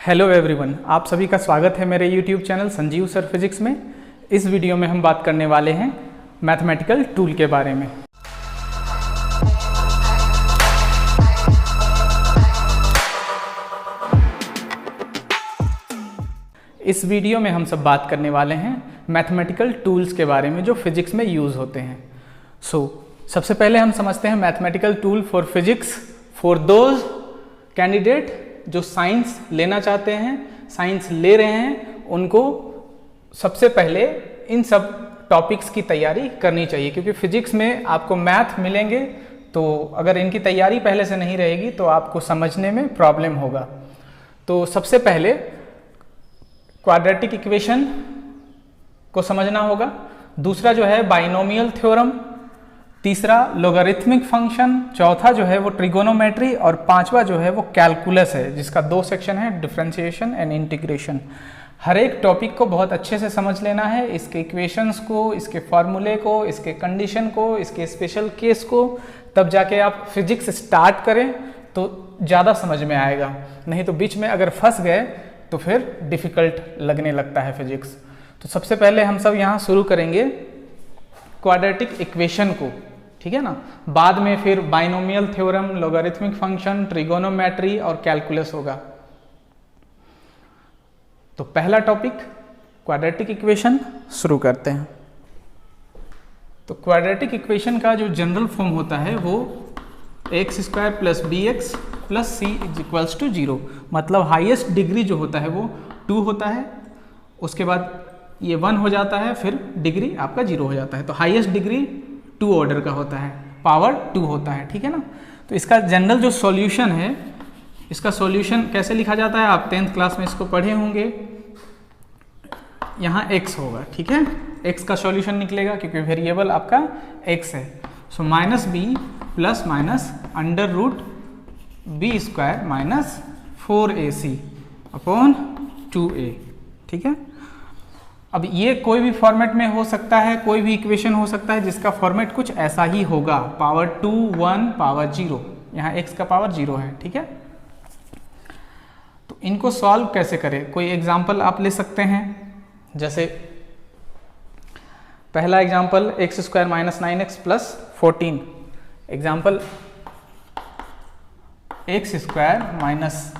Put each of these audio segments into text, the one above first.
Hello everyone, आप सभी का स्वागत है मेरे YouTube channel Sanjeev sir physics में। इस वीडियो में हम बात करने वाले हैं मैथमेटिकल टूल के बारे में। इस वीडियो में हम सब बात करने वाले हैं मैथमेटिकल टूल्स के बारे में जो फिजिक्स में यूज़ होते हैं। सबसे पहले हम समझते हैं mathematical tool for physics for those candidate जो साइंस लेना चाहते हैं, साइंस ले रहे हैं, उनको सबसे पहले इन सब टॉपिक्स की तैयारी करनी चाहिए, क्योंकि फिजिक्स में आपको मैथ मिलेंगे तो अगर इनकी तैयारी पहले से नहीं रहेगी तो आपको समझने में प्रॉब्लम होगा। तो सबसे पहले क्वाड्रेटिक इक्वेशन को समझना होगा, दूसरा जो है बाइनोमियल थ्योरम, तीसरा लोगरिथमिक फंक्शन, चौथा जो है वो ट्रिगोनोमेट्री और पांचवा जो है वो कैलकुलस है, जिसका दो सेक्शन है, डिफरेंशिएशन एंड इंटीग्रेशन। हर एक टॉपिक को बहुत अच्छे से समझ लेना है, इसके इक्वेशंस को, इसके फॉर्मूले को, इसके कंडीशन को, इसके स्पेशल केस को, तब जाके आप फिजिक्स स्टार्ट करें तो ज़्यादा समझ में आएगा। नहीं तो बीच में अगर फंस गए तो फिर डिफ़िकल्ट लगने लगता है फिजिक्स। तो सबसे पहले हम सब यहाँ शुरू करेंगे क्वाड्रेटिक इक्वेशन को, ठीक है ना। बाद में फिर binomial theorem, logarithmic function, trigonometry और कैलकुलस होगा। तो पहला टॉपिक क्वाड्रेटिक इक्वेशन शुरू करते हैं। तो क्वाड्रेटिक इक्वेशन का जो जनरल फॉर्म होता है वो X square plus B X plus C is equals to 0, मतलब हाईएस्ट डिग्री जो होता है वो 2 होता है, उसके बाद ये 1 हो जाता है, फिर डिग्री आपका 0 हो जाता है। तो हाईएस्ट डिग्री 2 ऑर्डर का होता है, पावर 2 होता है, ठीक है ना। तो इसका जनरल जो सॉल्यूशन है, इसका सॉल्यूशन कैसे लिखा जाता है, आप 10th क्लास में इसको पढ़े होंगे। यहाँ x होगा, ठीक है, x का सॉल्यूशन निकलेगा क्योंकि वेरिएबल आपका x है। So minus B plus minus under root B square minus 4ac upon 2a, ठीक है। अब ये कोई भी फॉर्मेट में हो सकता है, कोई भी इक्वेशन हो सकता है जिसका फॉर्मेट कुछ ऐसा ही होगा, पावर 2, 1, पावर 0, यहाँ x का पावर 0 है, ठीक है। तो इनको सॉल्व कैसे करें, कोई एग्जांपल आप ले सकते हैं। जैसे पहला example X square minus 9x plus 14, example X square minus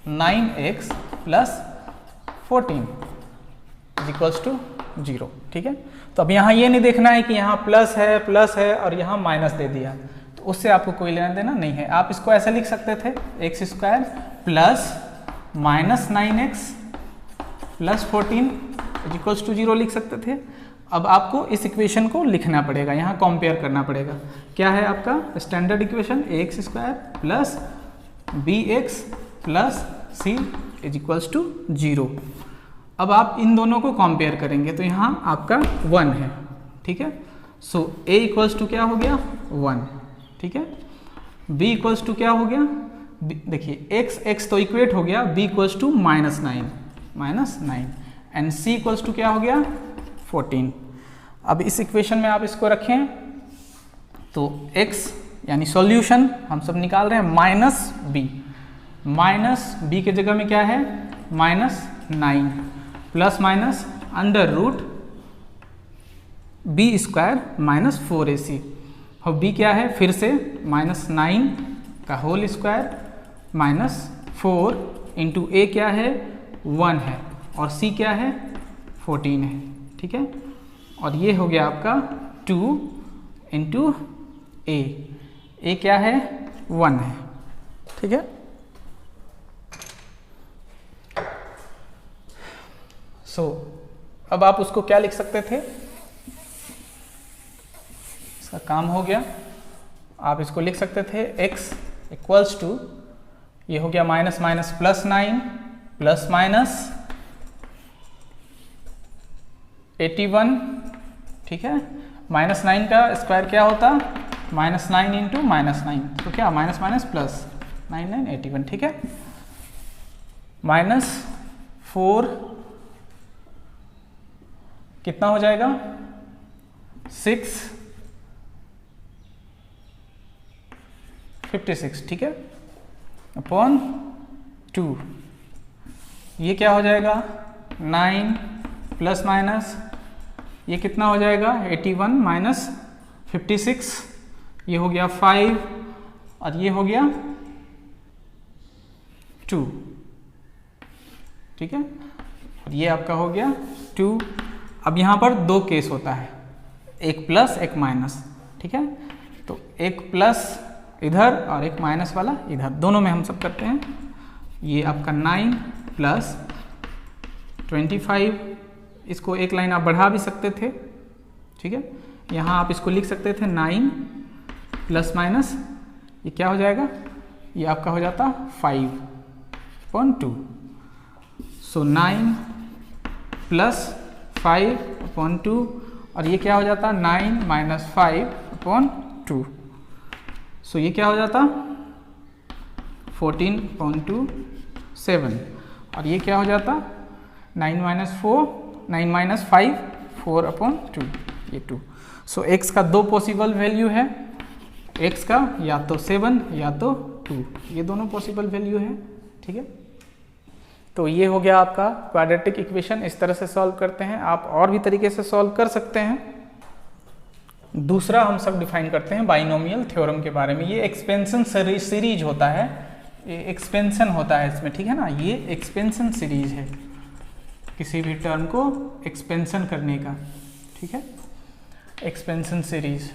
9x plus 14 equals to 0, ठीक है। तो अब यहाँ ये नहीं देखना है कि यहाँ प्लस है और यहाँ माइनस दे दिया, तो उससे आपको कोई लेना देना नहीं है। आप इसको ऐसे लिख सकते थे, X square plus minus 9x plus 14 equals to 0 लिख सकते थे। अब आपको इस इक्वेशन को लिखना पड़ेगा, यहाँ कंपेयर करना पड़ेगा। क्या है आपका standard equation, X square plus B X plus C equals to 0। अब आप इन दोनों को कंपेयर करेंगे तो यहाँ आपका 1 है, ठीक है। सो a इक्वल्स टू क्या हो गया 1, ठीक है। b इक्वल्स टू क्या हो गया, देखिए x तो इक्वेट हो गया, b equals to minus 9 and c equals to क्या हो गया 14। अब इस इक्वेशन में आप इसको रखें तो x यानी सॉल्यूशन हम सब निकाल रहे हैं माइनस b के जगह में क्या है -9 plus minus under root B square minus 4ac। और b क्या है, फिर से -9 का whole square minus 4 into a क्या है 1 है और c क्या है 14 है, ठीक है। और ये हो गया आपका 2 इंटू a क्या है 1 है, ठीक है। अब आप उसको क्या लिख सकते थे, इसका काम हो गया। आप इसको लिख सकते थे x इक्वल्स टू, ये हो गया minus minus plus 9 plus minus 81, ठीक है। -9 का स्क्वायर क्या होता, -9 इंटू -9, तो क्या माइनस माइनस प्लस 9 81, ठीक है। -4 कितना हो जाएगा 656, ठीक है, अपॉन 2, ये क्या हो जाएगा 9 प्लस माइनस ये कितना हो जाएगा 81 माइनस 56, ये हो गया 5 और ये हो गया 2, ठीक है, और ये आपका हो गया 2। अब यहाँ पर दो केस होता है, एक प्लस एक माइनस, ठीक है, तो एक प्लस इधर और एक माइनस वाला इधर, दोनों में हम सब करते हैं। ये आपका 9 प्लस 25, इसको एक लाइन आप बढ़ा भी सकते थे, ठीक है, यहाँ आप इसको लिख सकते थे 9 प्लस माइनस ये क्या हो जाएगा, ये आपका हो जाता 5/2। सो 9 प्लस 5/2 और ये क्या हो जाता 9 माइनस 5/2। सो ये क्या हो जाता 14.27 और ये क्या हो जाता 9 माइनस 5 4/2, ये 2। सो x का दो पॉसिबल वैल्यू है, x का या तो 7 या तो 2, ये दोनों पॉसिबल वैल्यू है, ठीक है। तो ये हो गया आपका क्वाड्रेटिक इक्वेशन, इस तरह से सॉल्व करते हैं। आप और भी तरीके से सॉल्व कर सकते हैं। दूसरा हम सब डिफाइन करते हैं बाइनोमियल थ्योरम के बारे में। ये एक्सपेंशन सीरीज होता है, ये एक्सपेंशन होता है इसमें, ठीक है ना, ये एक्सपेंशन सीरीज है किसी भी टर्म को एक्सपेंशन करने का, ठीक है, expansion series.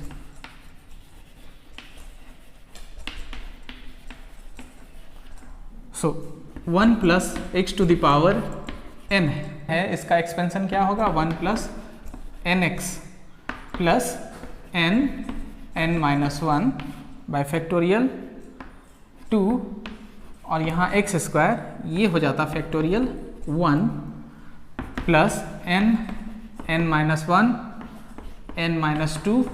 So 1 plus X to the power n है, इसका एक्सपेंशन क्या होगा 1 plus nx plus n minus 1 by factorial 2 और यहाँ एक्स स्क्वायर ये हो जाता factorial 1 plus n minus 1 n minus 2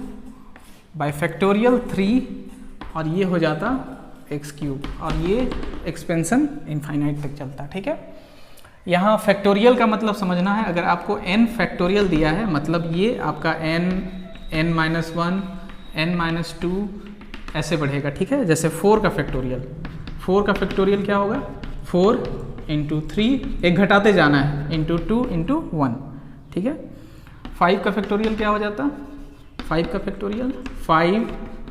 by factorial 3 और ये हो जाता एक्स क्यूब और ये एक्सपेंशन इनफाइनाइट तक चलता, ठीक है। यहाँ फैक्टोरियल का मतलब समझना है, अगर आपको n फैक्टोरियल दिया है मतलब ये आपका n माइनस 1 n माइनस 2 ऐसे बढ़ेगा, ठीक है। जैसे 4 का फैक्टोरियल क्या होगा 4 इंटू 3, एक घटाते जाना है, इंटू 2 इंटू 1, ठीक है। 5 का फैक्टोरियल क्या हो जाता 5 का factorial 5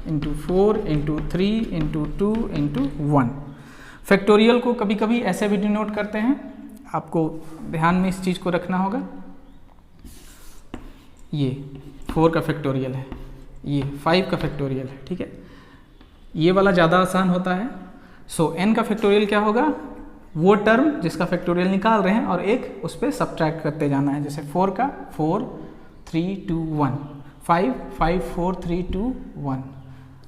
into 4 into 3 into 2 into 1। Factorial को कभी कभी ऐसे भी डिनोट करते हैं, आपको ध्यान में इस चीज़ को रखना होगा। ये 4 का फैक्टोरियल है, ये 5 का फैक्टोरियल है, ठीक है, ये वाला ज़्यादा आसान होता है। सो n का फैक्टोरियल क्या होगा वो टर्म जिसका फैक्टोरियल निकाल रहे हैं और एक उस पर सब्ट्रैक्ट करते जाना है। जैसे 4 का 4 3 2 1, 5 5 4 3 2 1,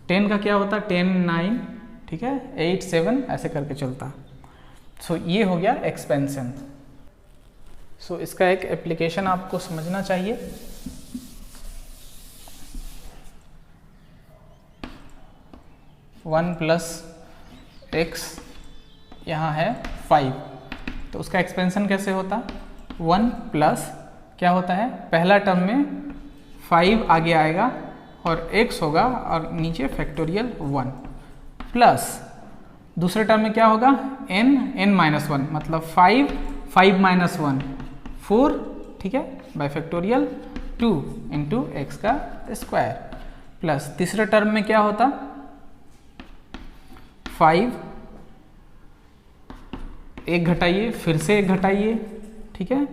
10 का क्या होता 10 9, ठीक है, 8 7 ऐसे करके चलता। सो ये हो गया एक्सपेंशन। सो इसका एक एप्लीकेशन आपको समझना चाहिए। वन प्लस एक्स यहाँ है 5, तो उसका एक्सपेंशन कैसे होता 1 प्लस क्या होता है पहला टर्म में 5 आगे आएगा और x होगा और नीचे फैक्टोरियल 1 प्लस दूसरे टर्म में क्या होगा n माइनस 1 मतलब 5 माइनस 1 4, ठीक है, बाय फैक्टोरियल 2 इंटू एक्स का स्क्वायर प्लस तीसरे टर्म में क्या होता 5 एक घटाइए फिर से एक घटाइए, ठीक है,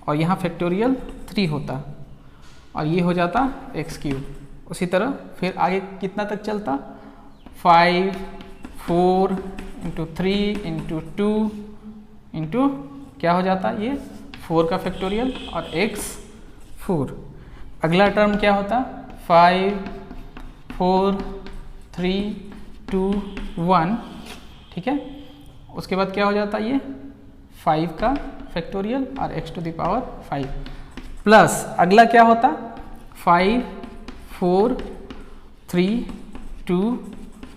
और यहाँ फैक्टोरियल 3 होता और ये हो जाता एक्स क्यूब। उसी तरह फिर आगे कितना तक चलता 5 4 इंटू 3 इंटू 2 इंटू क्या हो जाता ये 4 का फैक्टोरियल और x 4। अगला टर्म क्या होता 5 4 3 2 1, ठीक है, उसके बाद क्या हो जाता ये 5 का फैक्टोरियल और x to the power 5 plus अगला क्या होता 5 4 3 2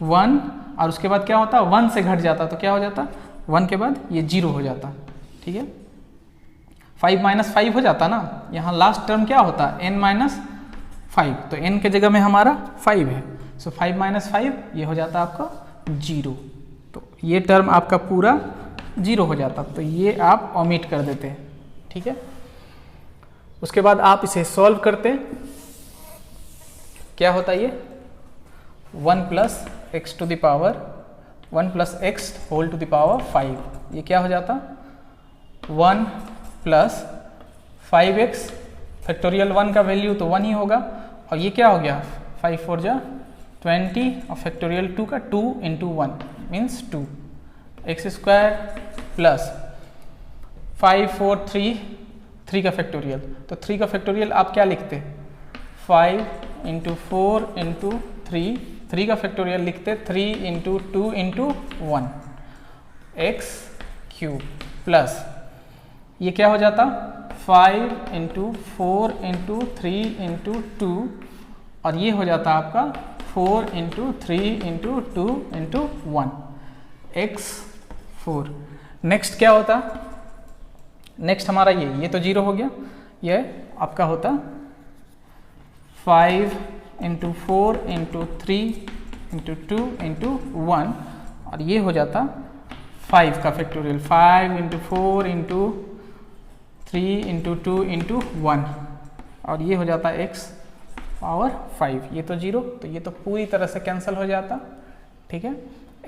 1 और उसके बाद क्या होता 1 से घट जाता तो क्या हो जाता 1 के बाद ये 0 हो जाता, ठीक है, 5 माइनस 5 हो जाता ना। यहाँ लास्ट टर्म क्या होता n माइनस 5, तो n के जगह में हमारा 5 है, सो 5 माइनस 5 ये हो जाता आपका 0। तो ये टर्म आपका पूरा 0 हो जाता, तो ये आप ओमिट कर देते हैं, ठीक है। उसके बाद आप इसे सॉल्व करते, क्या होता है ये 1 plus X to the power 1 plus X whole to the power 5, ये क्या हो जाता 1 प्लस 5x फैक्टोरियल 1 का वैल्यू तो 1 ही होगा, और ये क्या हो गया 5 4 जा 20 और फैक्टोरियल 2 का 2 into 1 means 2 x square plus 5 4 3 का फैक्टोरियल, तो 3 का फैक्टोरियल आप क्या लिखते 5 इंटू 4 इंटू 3 का फैक्टोरियल लिखते 3 into 2 into 1 x cube plus ये क्या हो जाता 5 इंटू 4 इंटू 3 इंटू 2 और ये हो जाता आपका 4 into 3 into 2 into 1 x 4। Next क्या होता, नेक्स्ट हमारा ये तो 0 हो गया, ये आपका होता 5 इंटू 4 इंटू 3 इंटू 2 इंटू 1 और ये हो जाता 5 का factorial 5 into 4 into 3 into 2 into 1 और ये हो जाता x पावर 5, ये तो 0, तो ये तो पूरी तरह से कैंसिल हो जाता, ठीक है,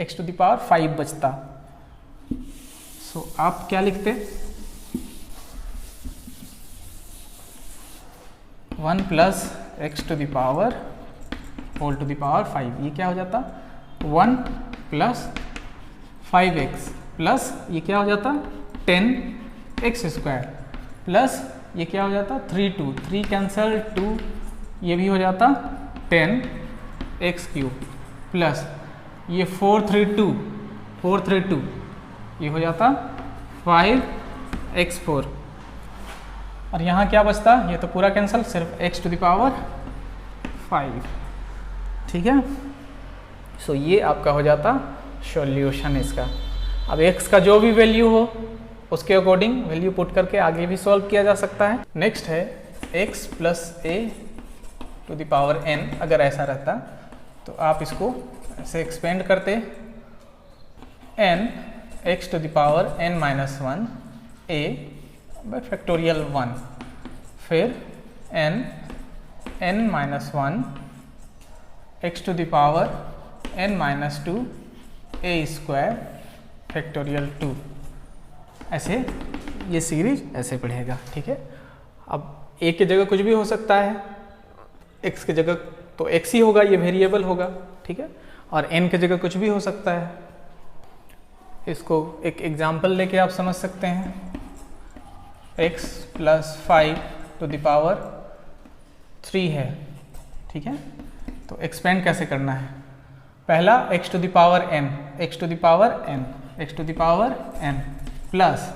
x टू द पावर 5 बचता। सो आप क्या लिखते 1 plus X to the power whole to the power 5, ये क्या हो जाता 1 प्लस 5x प्लस ये क्या हो जाता 10x स्क्वायर प्लस ये क्या हो जाता 3 कैंसल 2 ये भी हो जाता 10x क्यूब प्लस ये 432 ये हो जाता 5x4 और यहाँ क्या बचता, ये तो पूरा कैंसिल, सिर्फ x टू द पावर 5, ठीक है। सो ये आपका हो जाता सॉल्यूशन इसका। अब x का जो भी वैल्यू हो उसके अकॉर्डिंग वैल्यू पुट करके आगे भी सॉल्व किया जा सकता है। नेक्स्ट है x plus a to the power n, अगर ऐसा रहता तो आप इसको ऐसे एक्सपेंड करते n x to the power n minus 1 a by factorial 1 फिर n minus 1 x to the power n minus 2 a square factorial 2, ऐसे ये सीरीज ऐसे पढ़ेगा, ठीक है। अब a की जगह कुछ भी हो सकता है, x की जगह तो x ही होगा, ये वेरिएबल होगा, ठीक है, और n की जगह कुछ भी हो सकता है। इसको एक एग्जाम्पल लेके आप समझ सकते हैं, x plus 5 to the power 3 है, ठीक है, तो एक्सपेंड कैसे करना है, पहला x to the power n, x to the power n, x to the power n plus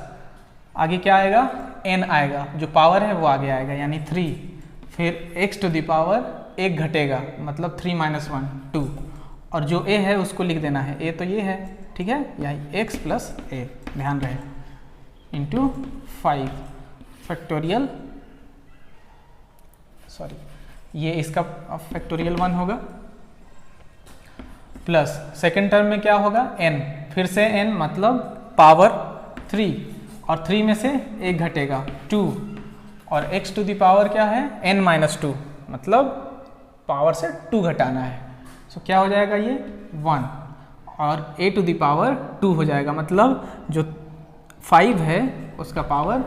आगे क्या आएगा n आएगा, जो पावर है वो आगे आएगा यानी 3, फिर x टू द पावर 1 घटेगा मतलब 3 माइनस 1 2 और जो a है उसको लिख देना है, a तो ये है, ठीक है, यही x प्लस a ध्यान रहे इंटू 5 फैक्टोरियल ये इसका फैक्टोरियल 1 होगा प्लस सेकेंड टर्म में क्या होगा n, फिर से n मतलब पावर 3 और 3 में से 1 घटेगा 2 और x टू द पावर क्या है n माइनस 2 मतलब पावर से 2 घटाना है, सो क्या हो जाएगा ये 1 और a टू द पावर 2 हो जाएगा, मतलब जो 5 है उसका पावर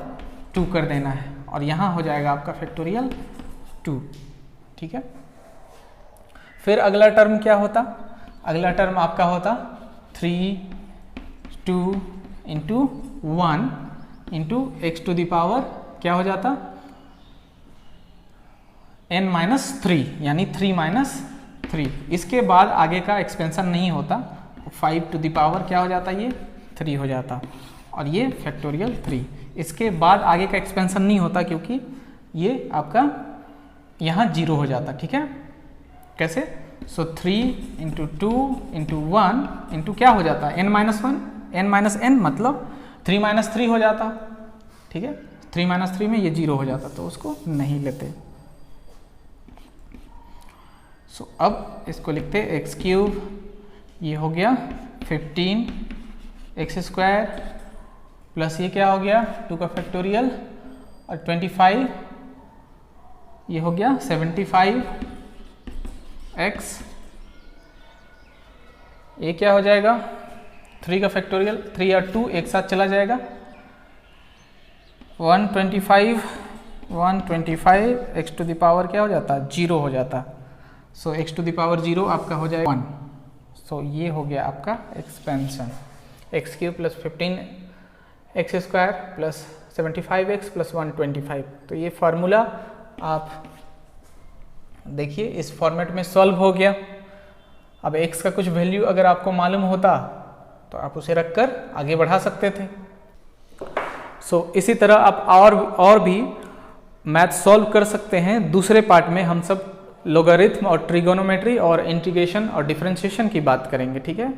2 कर देना है और यहाँ हो जाएगा आपका फैक्टोरियल 2, ठीक है। फिर अगला टर्म क्या होता, अगला टर्म आपका होता 3 2 into 1 into X to the power क्या हो जाता n माइनस 3 यानी 3 माइनस 3, इसके बाद आगे का एक्सपेंशन नहीं होता, 5 टू द पावर क्या हो जाता ये 3 हो जाता और ये फैक्टोरियल 3, इसके बाद आगे का एक्सपेंशन नहीं होता क्योंकि ये आपका यहाँ 0 हो जाता, ठीक है। कैसे, सो 3 इंटू 2 इंटू 1 इंटू क्या हो जाता n minus 1, n minus n मतलब 3 माइनस 3 हो जाता, ठीक है, 3 माइनस 3 में ये 0 हो जाता तो उसको नहीं लेते। सो अब इसको लिखते एक्स क्यूब, ये हो गया 15 एक्स स्क्वायर प्लस ये क्या हो गया 2 का फैक्टोरियल और 25, ये हो गया 75x, ये क्या हो जाएगा 3 का फैक्टोरियल, 3 और 2 एक साथ चला जाएगा, 125 x टू द पावर क्या हो जाता है 0 हो जाता। सो x टू द पावर 0 आपका हो जाएगा 1। सो ये हो गया आपका expansion, x³ plus 15x² plus 75x plus 125। तो ये फार्मूला आप देखिए इस फॉर्मेट में सॉल्व हो गया। अब x का कुछ वैल्यू अगर आपको मालूम होता तो आप उसे रखकर आगे बढ़ा सकते थे। इसी तरह आप और भी मैथ सॉल्व कर सकते हैं। दूसरे पार्ट में हम सब लोगारिथम और ट्रिगोनोमेट्री और इंटीग्रेशन और डिफरेंशिएशन की बात करेंगे, ठीक है।